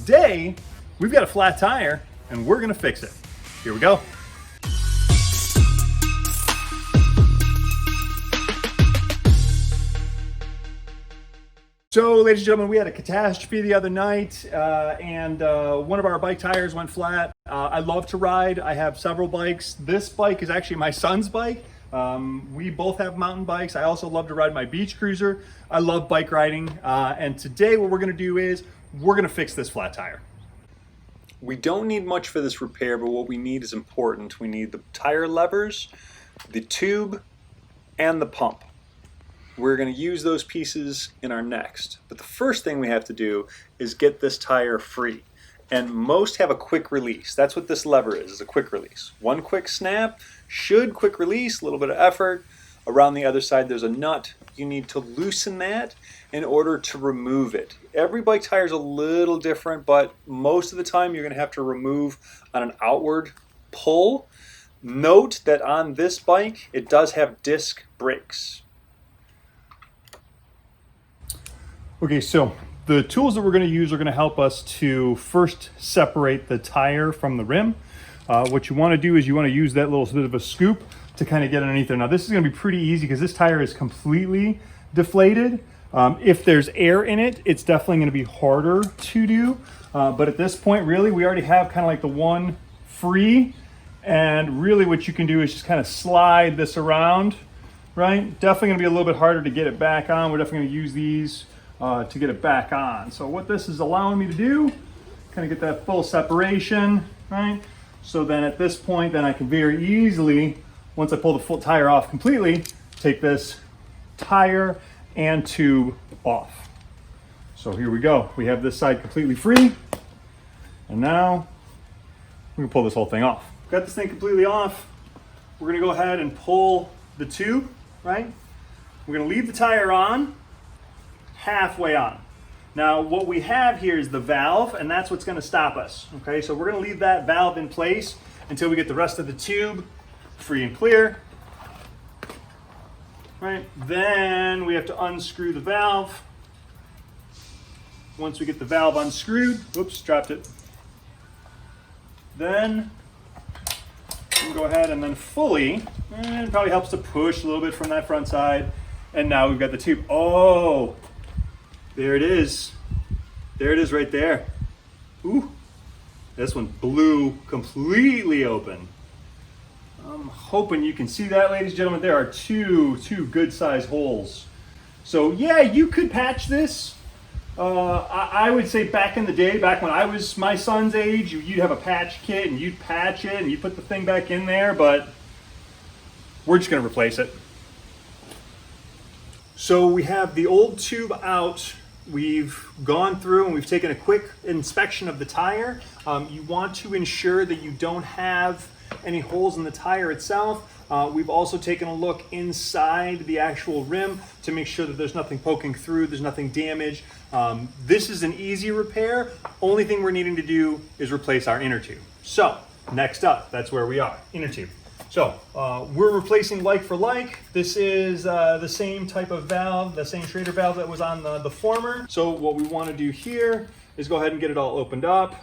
today we've got a flat tire and we're gonna fix it. Here we go. So, ladies and gentlemen, we had a catastrophe the other night, and one of our bike tires went flat. I love to ride. I have several bikes. This bike is actually my son's bike. We both have mountain bikes. I also love to ride my beach cruiser. I love bike riding. And today what we're gonna do is we're gonna fix this flat tire. We don't need much for this repair, but what we need is important. We need the tire levers, the tube, and the pump. We're going to use those pieces in our next. But the first thing we have to do is get this tire free. And most have a quick release. That's what this lever is a quick release. One quick snap, should quick release, a little bit of effort. Around the other side there's a nut. You need to loosen that in order to remove it. Every bike tire is a little different, but most of the time you're going to have to remove on an outward pull. Note that on this bike it does have disc brakes. Okay, so the tools that we're going to use are going to help us to first separate the tire from the rim. What you want to do is you want to use that little bit of a scoop to kind of get underneath there. Now this is going to be pretty easy because this tire is completely deflated. If there's air in it, it's definitely going to be harder to do. But at this point, really, we already have kind of like the one free. And really what you can do is just kind of slide this around, right? Definitely going to be a little bit harder to get it back on. We're definitely going to use these to get it back on. So what this is allowing me to do, kind of get that full separation, right? So then at this point, then I can very easily, once I pull the full tire off completely, take this tire and tube off. So here we go. We have this side completely free. And now we can pull this whole thing off. Got this thing completely off. We're gonna go ahead and pull the tube, right? We're gonna leave the tire on, halfway on. Now what we have here is the valve, and that's what's going to stop us. Okay, so we're going to leave that valve in place until we get the rest of the tube free and clear. Right, then we have to unscrew the valve. Once we get the valve unscrewed, oops, dropped it. Then we can go ahead and then fully, and it probably helps to push a little bit from that front side. And now we've got the tube. Oh, there it is. There it is right there. Ooh, this one blew completely open. I'm hoping you can see that, ladies and gentlemen. There are two good sized holes. So yeah, you could patch this. I would say back in the day, back when I was my son's age, you'd have a patch kit and you'd patch it and you put the thing back in there, but we're just gonna replace it. So we have the old tube out. We've gone through and we've taken a quick inspection of the tire. You want to ensure that you don't have any holes in the tire itself. We've also taken a look inside the actual rim to make sure that there's nothing poking through, there's nothing damaged. This is an easy repair. Only thing we're needing to do is replace our inner tube. So next up, that's where we are, inner tube. So we're replacing like for like. This is the same type of valve, the same Schrader valve that was on the former. So what we want to do here is go ahead and get it all opened up.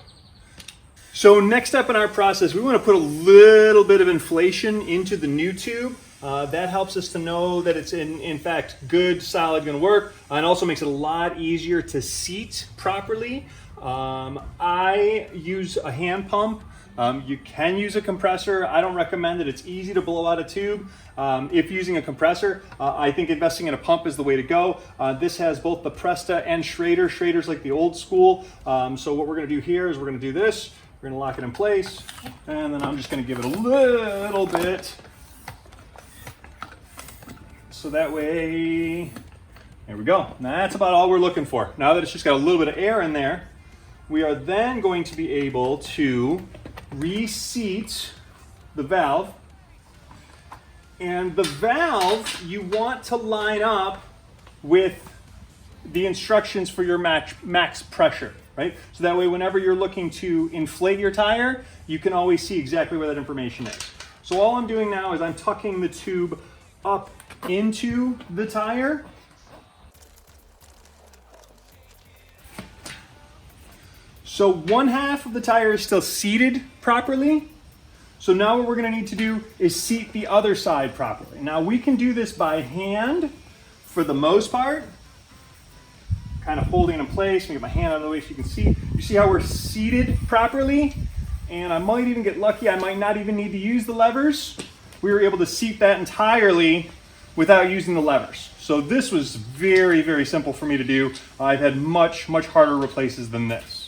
So next step in our process, we want to put a little bit of inflation into the new tube. That helps us to know that it's in fact good, solid, going to work, and also makes it a lot easier to seat properly. I use a hand pump. You can use a compressor. I don't recommend it. It's easy to blow out a tube. If using a compressor, I think investing in a pump is the way to go. This has both the Presta and Schrader. Schrader's like the old school. So what we're going to do here is we're going to do this. We're going to lock it in place, and then I'm just going to give it a little bit. So that way, there we go. Now that's about all we're looking for. Now that it's just got a little bit of air in there, we are then going to be able to reseat the valve. And the valve you want to line up with the instructions for your max pressure, right? So that way whenever you're looking to inflate your tire, you can always see exactly where that information is. So all I'm doing now is I'm tucking the tube up into the tire. So one half of the tire is still seated properly. So now what we're going to need to do is seat the other side properly. Now we can do this by hand for the most part. Kind of holding it in place. Let me get my hand out of the way so you can see. You see how we're seated properly? And I might even get lucky. I might not even need to use the levers. We were able to seat that entirely without using the levers. So this was very, very simple for me to do. I've had much, much harder replaces than this.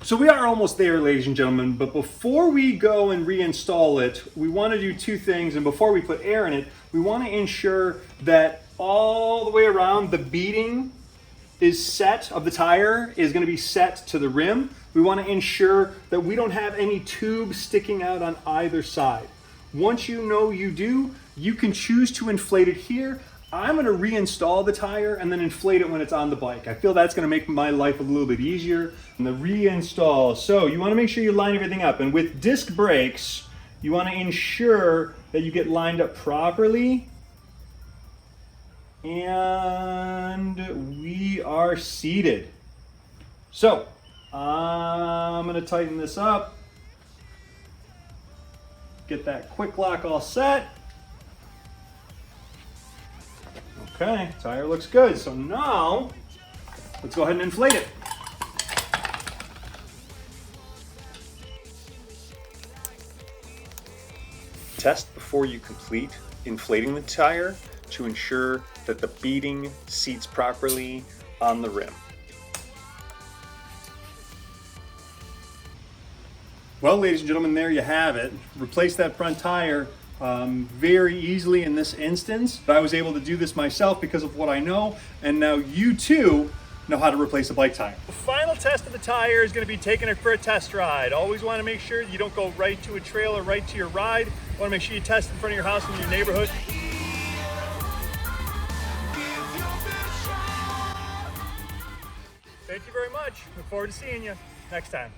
So we are almost there, ladies and gentlemen, but before we go and reinstall it, we want to do two things. And before we put air in it, we want to ensure that all the way around the beading is set of the tire is going to be set to the rim. We want to ensure that we don't have any tubes sticking out on either side. Once you know you do, you can choose to inflate it here. I'm going to reinstall the tire and then inflate it when it's on the bike. I feel that's going to make my life a little bit easier. And the reinstall, so you want to make sure you line everything up. And with disc brakes, you want to ensure that you get lined up properly. And we are seated. So I'm going to tighten this up. Get that quick lock all set. Okay, tire looks good. So now, let's go ahead and inflate it. Test before you complete inflating the tire to ensure that the beading seats properly on the rim. Well, ladies and gentlemen, there you have it. Replace that front tire very easily in this instance. I was able to do this myself because of what I know, and now you too know how to replace a bike tire. The final test of the tire is going to be taking it for a test ride. Always want to make sure you don't go right to a trail or right to your ride. Want to make sure you test in front of your house and your neighborhood. Thank you very much. Look forward to seeing you next time.